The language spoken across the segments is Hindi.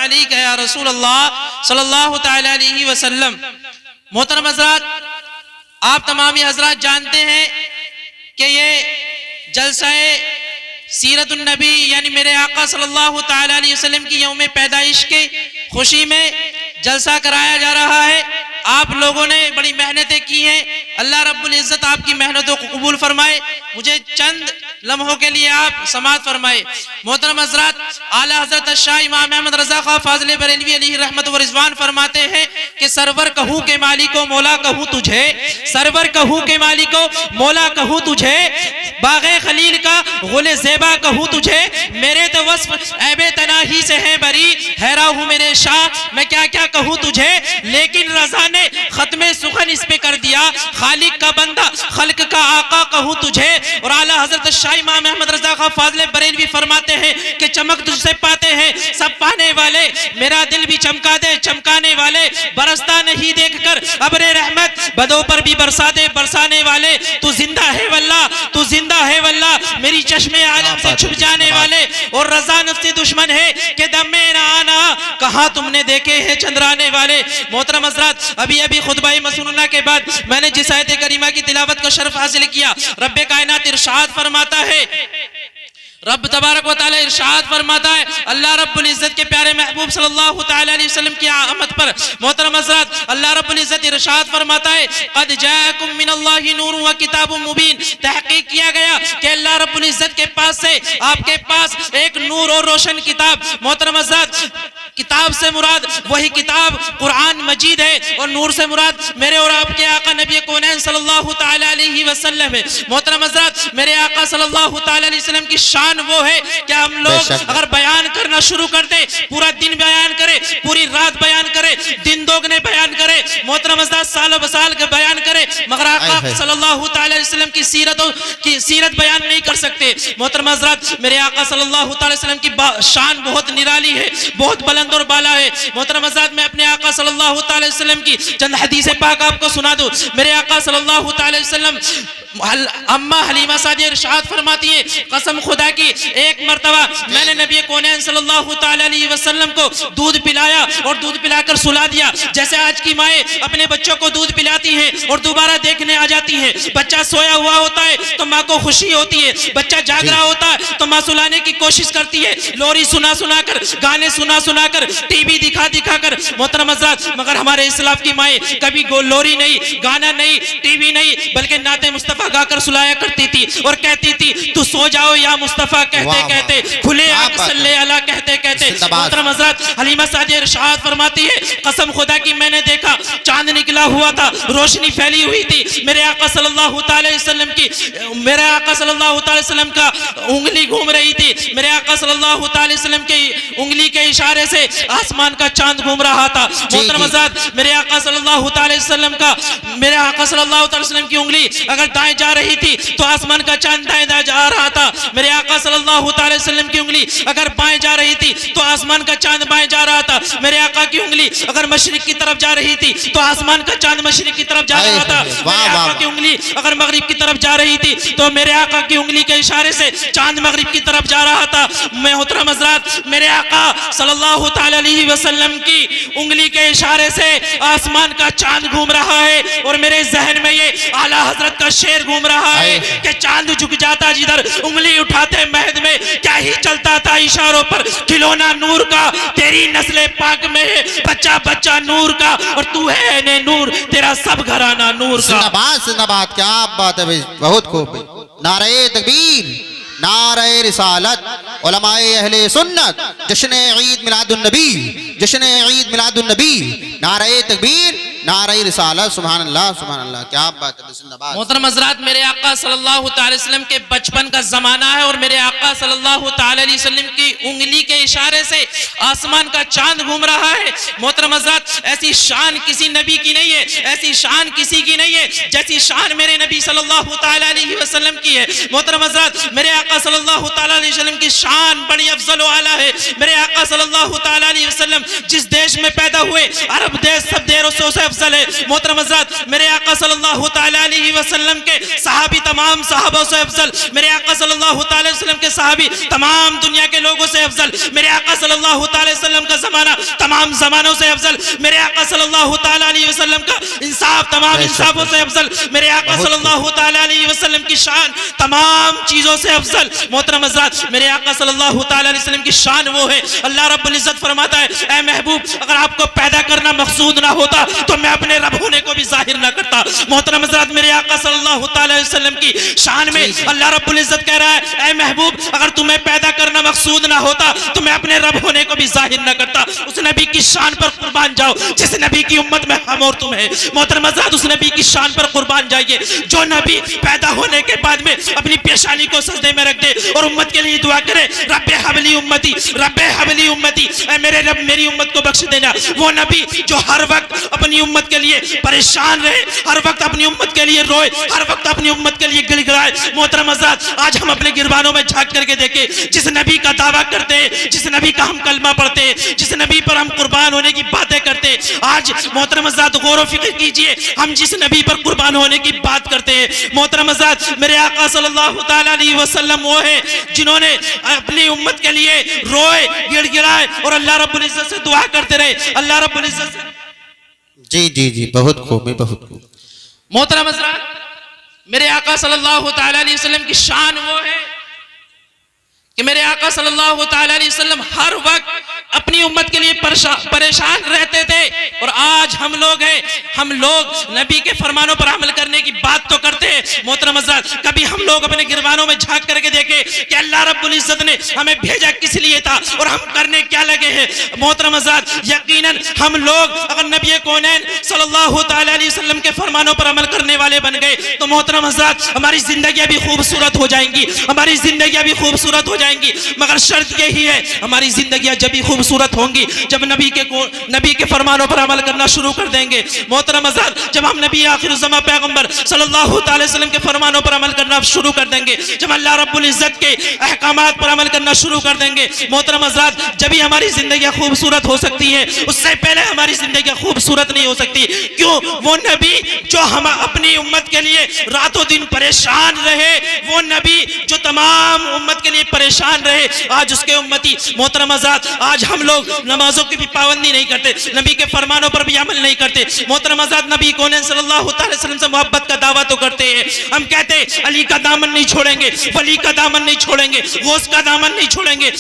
अलैका या रसूल अल्लाह सल्लल्लाहु तआला अलैहि वसल्लम। मोहतरम हज़रात, आप तमामी हजरात जानते हैं कि ये जलसाए सीरतुन नबी यानी मेरे आका सल्लल्लाहु तआला अलैहि वसल्लम की यौम पैदाइश के खुशी में जलसा कराया जा रहा है। आप लोगों ने बड़ी मेहनतें की हैं, अल्लाह रब्बुल इज़्ज़त आपकी मेहनतों को कबूल फरमाए। मुझे चंद लम्हों के लिए आप समाअत फरमाए। मोहतरम हज़रात, आला हज़रत शाह इमाम अहमद रज़ा खां फाज़िल बरेलवी अलैहि रहमत व रिज़वान फरमाते हैं कि सरवर कहूँ के मालिको मौला कहूँ तुझे, सरवर कहूँ के मालिको मौला कहूँ तुझे, बाग़े खलील का गुले ज़ेबा कहूँ तुझे, मेरे तो वस्फ़ ऐबे तनाही से है बरी, हैरा हूँ मेरे शाह मैं क्या क्या कहूँ तुझे। लेकिन रज़ा ने खत्मे सुखन इस पे कर दिया, खालिक का बंदा खल्क का आका कहूँ तुझे। और आला हज़रत शाह इमाम अहमद रज़ा खां फाज़िल बरेलवी फरमाते हैं कि चमक तुझसे पाते हैं सब पाने वाले, मेरा दिल भी चमका दे चमकाने वाले, बरसता नहीं देखकर अबरे रहमत बदों पर भी बरसा दे बरसाने वाले, तू जिंदा है वल्लाह तू जिंदा है वल्लाह, मेरी चश्मे आलम से छुप जाने वाले। और रज़ा नफ्सी दुश्मन है कि दम में ना आना, कहाँ तुमने देखे हैं चंद्राने वाले। मोहतरम हज़रात, अभी अभी खुतबा मसनूना के बाद मैंने जिस आयत करीमा की तिलावत का शर्फ हासिल किया, रब्बे कायनात इरशाद फरमाता है, रब तबारक व तआला इरशाद फरमाता है अल्लाह रब्बुल इज़्ज़त के प्यारे महबूब सल्लल्लाहु तआला अलैहि वसल्लम की आमद पर। मोहतरम हज़रात, अल्लाह रब्बुल इज़्ज़त इरशाद फरमाता है क़द जाअकुम मिनल्लाहि नूरुन व किताबुम मुबीन, तहक़ीक़ किया गया कि अल्लाह रब्बुल इज़्ज़त के पास से आपके पास एक नूर और रोशन किताब। मोहतरम हज़रात, किताब से मुराद वही किताब कुरान मजीद है और नूर से मुराद मेरे और आपके आका नबी कौनैन सल्लल्लाहु तआला अलैहि वसल्लम है। मोहतरम हज़रात, मेरे आका सल्लल्लाहु तआला अलैहि वसल्लम की शान वो है कि हम लोग अगर बयान करना शुरू कर दे, पूरा दिन बयान करे, पूरी रात बयान करे, दिन दोगुने बयान करे, मोहतरम हज़रात सालों बसाल के बयान करे, मगर आका सल्लल्लाहु तआला अलैहि वसल्लम की सीरत बयान नहीं कर सकते। मोहतरम हज़रात, मेरे आका सल्लल्लाहु तआला अलैहि वसल्लम की शान बहुत निराली है, बहुत बुलंद और बाला है। मोहतरम हज़रात, मैं अपने आका सल्लल्लाहु तआला अलैहि वसल्लम की चंद हदीस पाक आपको सुना दूं। मेरे आका सल्लल्लाहु तआला अलैहि वसल्लम अम्मा हलीमा सादिया इरशाद फरमाती है, कसम खुदा की एक मर्तबा मैंने नबी कौनैन सल्लल्लाहु तआला अलैहि वसल्लम को दूध पिलाया और दूध पिलाकर सुला दिया, जैसे आज की माएँ अपने बच्चों को दूध पिलाती हैं और दोबारा देखने आ जाती हैं। बच्चा सोया हुआ होता है तो माँ को खुशी होती है, बच्चा जाग रहा होता है तो माँ सुलाने की कोशिश करती है, लोरी सुना सुना कर, गाने सुना सुना कर, टीवी दिखा दिखा कर। मोहतरम हज़रात, मगर हमारे इस्लाफ की माएँ कभी लोरी नहीं, गाना नहीं, टीवी नहीं, बल्कि नाते मुस्तफ़ा गाकर सुलाया करती थी और कहती थी तू सो जाओ या मुस्तफ़ा कहते कहते, खुले आग सल्ले अला कहते कहते। मोहतरम हज़रात, हलीमा सादिया इरशाद फरमाती है कसम खुदा की मैंने देखा चांद निकला हुआ था, रोशनी फैली हुई थी, मेरे आका सल्लल्लाहु तआला अलैहि वसल्लम की, मेरे आका सल्लल्लाहु तआला अलैहि वसल्लम का उंगली घूम रही थी, मेरे आका सल्लल्लाहु तआला अलैहि वसल्लम की उंगली के इशारे से आसमान का चांद घूम रहा था। मोहतरम हज़रात, मेरे आका सल्लल्लाहु तआला अलैहि वसल्लम का, मेरे आका सल्लल्लाहु तआला अलैहि वसल्लम की उंगली अगर दाएं जा रही थी तो आसमान का चांद दाएं जा रहा था, मेरे आका सल्लल्लाहु तआला अलैहि वसल्लम की उंगली अगर बाएं जा रही थी तो आसमान का चांद बाएं जा रहा था, मेरे आका की उंगली अगर मशरिक की तरफ जा रही थी तो आसमान का चांद मशरिक की तरफ जा रहा था, मेरे आका की उंगली अगर मगरिब की तरफ जा रही थी तो मेरे आका की उंगली के इशारे से चांद मगरिब की तरफ जा रहा था। मोहतरम हज़रात, मेरे आका सल्लल्लाहु तआला अलैहि वसल्लम की उंगली के इशारे से आसमान का चांद घूम रहा है और मेरे जहन में ये आला हजरत का शेर घूम रहा है कि चांद झुक जाता जिधर, उंगली उठाते महद में क्या ही चलता था इशारों पर, खिलौना नूर का तेरी नस्ले पाक में है, बच्चा बच्चा नूर का और तू है ने नूर, तेरा सब घराना नूर का। जिंदाबाद जिंदाबाद, क्या बात है भाई, बहुत खूब। नारे तकबीर, नारे रिसालत, उलमाए अहले सुन्नत, जश्न ईद मिलादुन नबी, जश्न ईद मिलादुन नबी, नारे तकबीर, नारे रिसालत, सुभान अल्लाह सुभान अल्लाह, क्या बात है। जिंदाबाद। मोहतरम हज़रात, मेरे आका सल्लल्लाहु तआला अलैहि वसल्लम के बचपन का जमाना है और मेरे आका सल्लल्लाहु तआला अलैहि वसल्लम की उंगली के इशारे से आसमान का चांद घूम रहा है। मोहतरम हज़रात, ऐसी शान किसी नबी की नहीं है, ऐसी शान किसी की नहीं है जैसी शान मेरे नबी सल्लल्लाहु तआला अलैहि वसल्लम की है। मोहतरम हज़रात, मेरे आका सल्लल्लाहु तआला अलैहि वसल्लम की शान बड़ी अफजल व आला है। मेरे आका सल्लल्लाहु तआला अलैहि वसल्लम जिस देश में पैदा हुए, अरब देश सब देशों से अफजल है। मोहतरम हज़रात, मेरे आका सल्लल्लाहु तआला अलैहि वसल्लम के सहाबी तमाम सहाबों से अफजल, मेरे आका सल्लल्लाहु तआला अलैहि वसल्लम के सहाबी तमाम दुनिया के लोगों से अफजल, मेरे आका सल्लल्लाहु तआला अलैहि वसल्लम का जमाना तमाम जमानों से अफजल, मेरे आका सल्लल्लाहु तआला अलैहि वसल्लम का इंसाफ तमाम इंसाफों से अफजल, मेरे आका सल्लल्लाहु तआला अलैहि वसल्लम की शान तमाम चीजों से अफजल। मोहतरम हज़रात, मेरे आका सल्लल्लाहु तआला अलैहि वसल्लम की शान वो है, अल्लाह रब्बुल इज्जत फरमाता है, ए महबूब, अगर आपको पैदा करना मकसूद ना होता तो मैं अपने रब होने को भी जाहिर ना करता। मोहतरम हज़रात, मेरे आका सल्लल्लाहु तआला अलैहि वसल्लम की शान में अल्लाह रब्बुल इज्जत कह रहा है, ए महबूब, अगर तुम्हें पैदा करना मकसूद ना होता तो मैं अपने रब होने को भी जाहिर ना करता। उस नबी की शान पर कुर्बान जाओ जिस नबी की उम्मत में हम और तुम है। मोहतरम हज़रात, उस नबी की शान पर कुर्बान जाइए जो नबी पैदा होने के बाद में अपनी पेशानी को सजदे में रख दे और उम्मत के लिए दुआ करे, रब्बे हबली उम्मती, रब्बे हबली उम्मती, ऐ मेरे रब मेरी उम्मत को बख्श देना। वो नबी जो हर वक्त अपनी उम्मत के लिए परेशान रहे, हर वक्त अपनी उम्मत के लिए रोए, हर वक्त अपनी उम्मत के लिए गिड़गिड़ाए। मोहतरम हज़रात, आज हम अपने गिरबानों में झांक करके देखें, जिस नबी का दावा करते हैं, जिस नबी का हम कलमा पढ़ते हैं, जिस नबी पर हम कुर्बान होने की बातें करते हैं, आज मोहतरम हज़रात गौर व फिक्र कीजिए, हम जिस नबी पर कुर्बान होने की बात करते हैं। मोहतरम हज़रात, मेरे आका सल्लल्लाहु तआला अलैहि वसल्लम वो है जिन्होंने अपनी उम्मत के लिए रोए, गिड़गिड़ाए और अल्लाह रब्बुल इज्जत से दुआ करते रहे। अल्लाह रब्बुल इज्जत से जी जी जी, बहुत खूब, बहुत खूब। मोहतरम हज़रात, मेरे आका सल्लल्लाहु तआला अलैहि वसल्लम की शान वो है कि मेरे आका सल्लल्लाहु तआला अलैहि वसल्लम हर वक्त अपनी उम्मत के लिए परेशान रहते थे। और आज हम लोग हैं, हम लोग नबी के फरमानों पर अमल करने की बात तो करते हैं। मोहतरम हज़रात, कभी हम लोग अपने गिरबानों में झांक करके देखे कि अल्लाह रब्बुल इज्जत ने हमें भेजा किस लिए था और हम करने क्या लगे हैं। मोहतरम हज़रात, यकीनन हम लोग अगर नबी कौनैन सल्लल्लाहु तआला अलैहि वसल्लम के फरमानों पर अमल करने वाले बन गए तो मोहतरम हज़रात हमारी जिंदगियां भी खूबसूरत हो जाएंगी, हमारी जिंदगियां भी खूबसूरत हो जाएंगी। मगर शर्त यही है, हमारी जिंदगियां जब भी खूबसूरत होंगी जब नबी के फरमानों पर अमल करना शुरू कर देंगे। मोहतरम हज़रात, जब हम नबी आखिर ज़मा पैगंबर सल्लल्लाहु तआला अलैहि वसल्लम के फरमानों पर अमल करना शुरू कर देंगे, जब अल्लाह रब्बुल इज्जत के अहकामात पर अमल करना शुरू कर देंगे, मोहतरम हज़रात जब भी हमारी जिंदगियां खूबसूरत हो सकती है। उससे पहले हमारी जिंदगियां खूबसूरत नहीं हो सकती। क्यों? वो नबी जो हम अपनी उम्मत के लिए रातों दिन परेशान रहे, वो नबी जो तमाम उम्मत के लिए परेशान रहे, आज उसके उम्मती मोहतरम हज़रात आज हम लोग नमाजों की भी पाबंदी नहीं करते, नबी के फरमानों पर भी अमल नहीं करते। मोहतरम हज़रात, नबी कौनैन सल्लल्लाहु तआला अलैहि वसल्लम से मोहब्बत का दावा तो करते हैं, हम कहते हैं अली का दामन नहीं छोड़ेंगे, वली का दामन नहीं छोड़ेंगे, गौस का दामन नहीं छोड़ेंगे,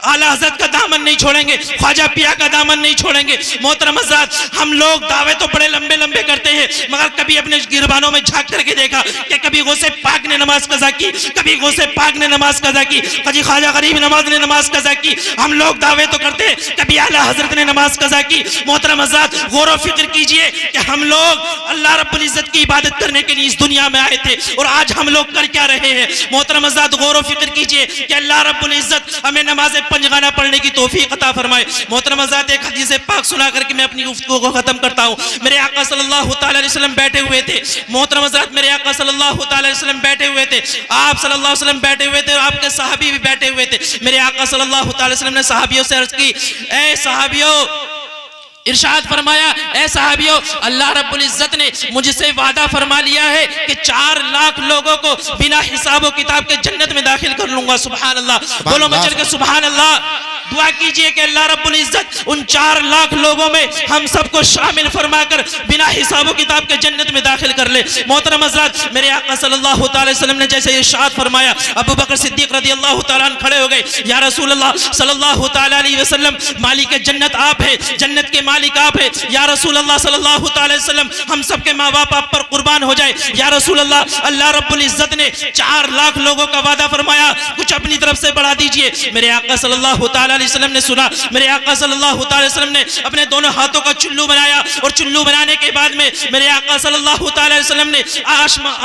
आला हज़रत का दामन नहीं छोड़ेंगे, ख्वाजा पिया का दामन नहीं छोड़ेंगे। मोहतरम हज़रात, हम लोग दावे तो बड़े लंबे लंबे करते हैं, मगर कभी अपने गिरबानों में झांक करके देखा कि कभी गौसे पाक ने नमाज कज़ा की, कभी गौसे पाक ने नमाज कज़ा की, कभी ख्वाजा गरीब नवाज ने नमाज कज़ा की। हम लोग दावे तो करते हैं, कभी आला हज़रत ने नमाज कज़ा की। मोहतरम हज़रात, गौर व फिक्र कीजिए कि हम लोग अल्लाह रब्बुल इज्जत की इबादत करने के लिए इस दुनिया में आए थे और आज हम लोग कर क्या रहे हैं। मोहतरम हज़रात, गौर व फिक्र कीजिए कि अल्लाह रब्बुल इज्जत हमें नमाज़ पंजगाना पढ़ने की तौफीक अता फरमाए। मोहतरम हज़रात, एक हदीस पाक सुना करके मैं अपनी गुफ्तगू को खत्म करता हूँ। मेरे आका सल्लल्लाहु तआला अलैहि वसल्लम बैठे हुए थे। मोहतरम हज़रात, मेरे आका सल्लल्लाहु तआला अलैहि वसल्लम बैठे हुए थे, आप सल्लल्लाहु अलैहि वसल्लम बैठे हुए थे और आपके सहाबी भी बैठे हुए थे। मेरे आका सल्लल्लाहु तआला अलैहि वसल्लम ने सहाबियों से अर्ज़ की, ए सहाबियों, इरशाद फरमाया, ए साहबियों, अल्लाह रब्बुल इज्जत ने मुझसे वादा फरमा लिया है कि 4 लाख लोगों को बिना हिसाब किताब के जन्नत में दाखिल कर लूंगा। सुभान अल्लाह, बोलो मचल के सुभान अल्लाह। दुआ कीजिए कि अल्लाह रब्बुल इज्जत उन 4 लाख लोगों में हम सबको शामिल फरमाकर बिना हिसाब किताब के जन्नत में दाखिल कर ले। मोहतरम हज़रात, मेरे आका सल्लल्लाहु तआला अलैहि वसल्लम ने जैसे इरशाद फरमाया, अबू बकर सिद्दीक रज़ियल्लाहु तआला अन्हु खड़े हो गए, या रसूल अल्लाह सल्लल्लाहु तआला अलैहि वसल्लम, मालिक जन्नत आप है, जन्नत के मालिक आप है। या रसूल अल्लाह सल्लल्लाहु तआला अलैहि वसल्लम, हम सबके माँ बाप आप पर कुर्बान हो जाए। या रसूल अल्लाह, अल्लाह रब्बुल इज्जत ने 4 लाख लोगों का वादा फरमाया, कुछ अपनी तरफ से बढ़ा दीजिए। मेरे आका सल्लल्लाहु तआला अलैहि वसल्लम ने सुना, मेरे आका सल्लल्लाहु तआला अलैहि वसल्लम ने अपने दोनों हाथों का चुल्लू बनाया और चुल्लू बनाने के बाद में मेरे आका सल्लल्लाहु तआला अलैहि वसल्लम ने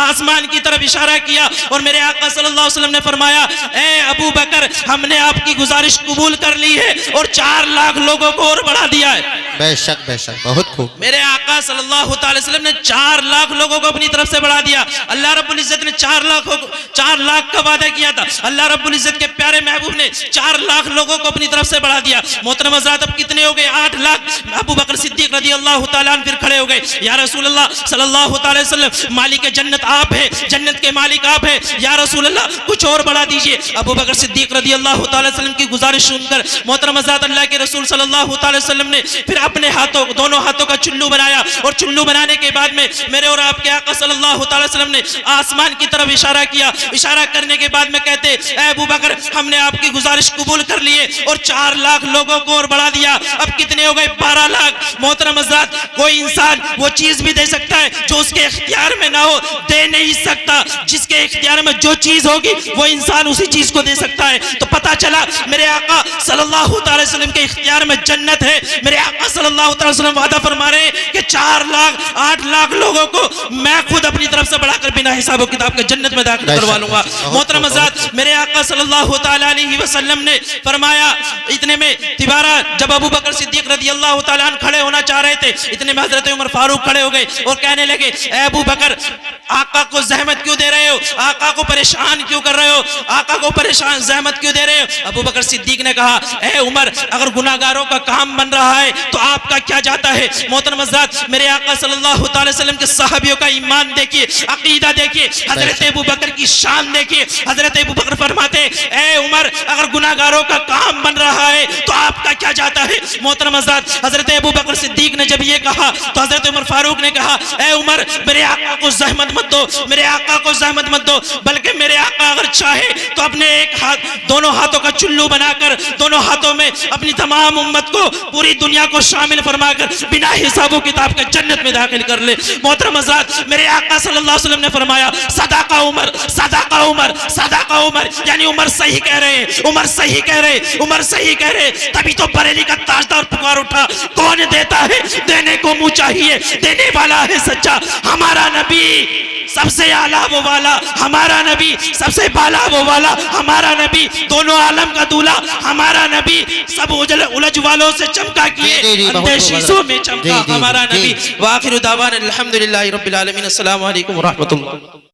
आसमान की तरफ इशारा किया और मेरे आका सल्लल्लाहु अलैहि वसल्लम ने फरमाया, ए अबू बकर, हमने आपकी गुजारिश कबूल कर ली है और 4 लाख लोगों को और बढ़ा दिया है। बेशक बहुत खूब। मेरे आका सल्लल्लाहु अलैहि वसल्लम ने 4 लाख लोगों को अपनी तरफ से बढ़ा दिया। अल्लाह रब्बुल इज्जत ने 4 लाख का वादा किया था। अल्लाह रब्बुल इज्जत के प्यारे महबूब ने 4 लाख लोगों को अपनी तरफ से बढ़ा दिया। मोहतरम हज़रात, अब कितने हो गए? 8 लाख। अबू बकर सिद्दीक रज़ी अल्लाह तआला अन्हु फिर खड़े हो गए। या रसूल अल्लाह सल्लल्लाहु अलैहि वसल्लम, मालिक जन्नत आप है, जन्नत के मालिक आप है, या रसूल अल्लाह कुछ और बढ़ा दीजिए। अबू बकर सिद्दीक रज़ी अल्लाह तआला वसल्लम की गुजारिश सुनकर मोहतरम हज़रात, अल्लाह के रसूल सल्लल्लाहु अलैहि वसल्लम ने फिर अपने हाथों, दोनों हाथों का चुल्लू बनाया और चुल्लू बनाने के बाद में मेरे और आपके आका सल्लल्लाहु अलैहि वसल्लम ने आसमान की तरफ इशारा किया। इशारा करने के बाद में कहते, ऐ अबू बकर, हमने आपकी गुजारिश कबूल कर लिए और 4 लाख लोगों को और बढ़ा दिया। अब कितने हो गए? 12 लाख। मोहतरम हज़रात, कोई इंसान वो चीज भी दे सकता है जो उसके इख्तियार में ना हो, दे नहीं सकता। जिसके इख्तियार में जो चीज होगी वो इंसान उसी चीज को दे सकता है। तो पता चला मेरे आका सल्लल्लाहु अलैहि वसल्लम के इख्तियार में जन्नत है। मेरे आका सल्लल्लाहु अलैहि वसल्लम वादा फरमा रहे हैं कि 4 लाख 8 लाख लोगों को मैं खुद अपनी तरफ से बढ़ाकर बिना हिसाब किताब के जन्नत में दाखिल करवा लूंगा। मोहतरम हज़रात, मेरे आका सल्लल्लाहु तआला अलैहि वसल्लम ने फरमाया, इतने में तिबारा जब अबू बकर सिद्दीक रज़ी अल्लाह तआला अन्हु खड़े होना चाह रहे थे, इतने में हज़रत उमर फारूक खड़े हो गए और कहने लगे, ऐ अबू बकर, आका को जहमत क्यों दे रहे हो? आका को परेशान क्यों कर रहे हो? आका को परेशान जहमत क्यों दे रहे हो? अबू बकर सिद्दीक ने कहा, ऐ उमर, अगर गुनाहगारों का काम बन रहा है तो आपका क्या जाता है? मोहतरम हज़रात, मेरे आका सल्लल्लाहु अलैहि वसल्लम के सहाबियों का ईमान देखिए, अकीदा देखिए, हजरत अबू बकर की शान देखिए। हजरत अबू बकर फरमाते, ऐ उमर, अगर गुनाहगारों का काम बन रहा है तो आपका क्या जाता है? मोहतरम हज़रात, हजरत अबू बकर सिद्दीक ने जब ये कहा तो हजरत उमर फारूक ने कहा, ऐ उमर, मेरे आका को जहमत मत दो, मेरे आका को जहमत मत दो, बल्कि मेरे आका अगर चाहे तो अपने एक हाथ, दोनों हाथों का चुल्लू बनाकर दोनों हाथों में अपनी तमाम उम्मत को, पूरी दुनिया को शामिल फरमाकर बिना हिसाबो किताब के जन्नत में दाखिल कर ले। मोहतरम हज़रात, मेरे आका सल्लल्लाहु अलैहि वसल्लम ने फरमाया, सदाका उमर, सदाका उमर, सदाका उमर, यानी उमर सही कह रहे हैं, उमर सही कह रहे, उमर सही कह रहे। तभी तो बरेली का ताजदार पुकार उठा, कौन देता है? देने को मुंह चाहिए, देने वाला है सच्चा हमारा नबी, सबसे आला वो वाला हमारा नबी, सबसे बाला वो वाला हमारा नबी, दोनों आलम का दूल्हा हमारा नबी, सब उलझ वालों से चमका किए अंधे शीशों में चमका हमारा नबी। वाखिर दावाना अल्हम्दुलिल्लाहि रब्बिल आलमीन। अस्सलामु अलैकुम व रहमतुल्लाह।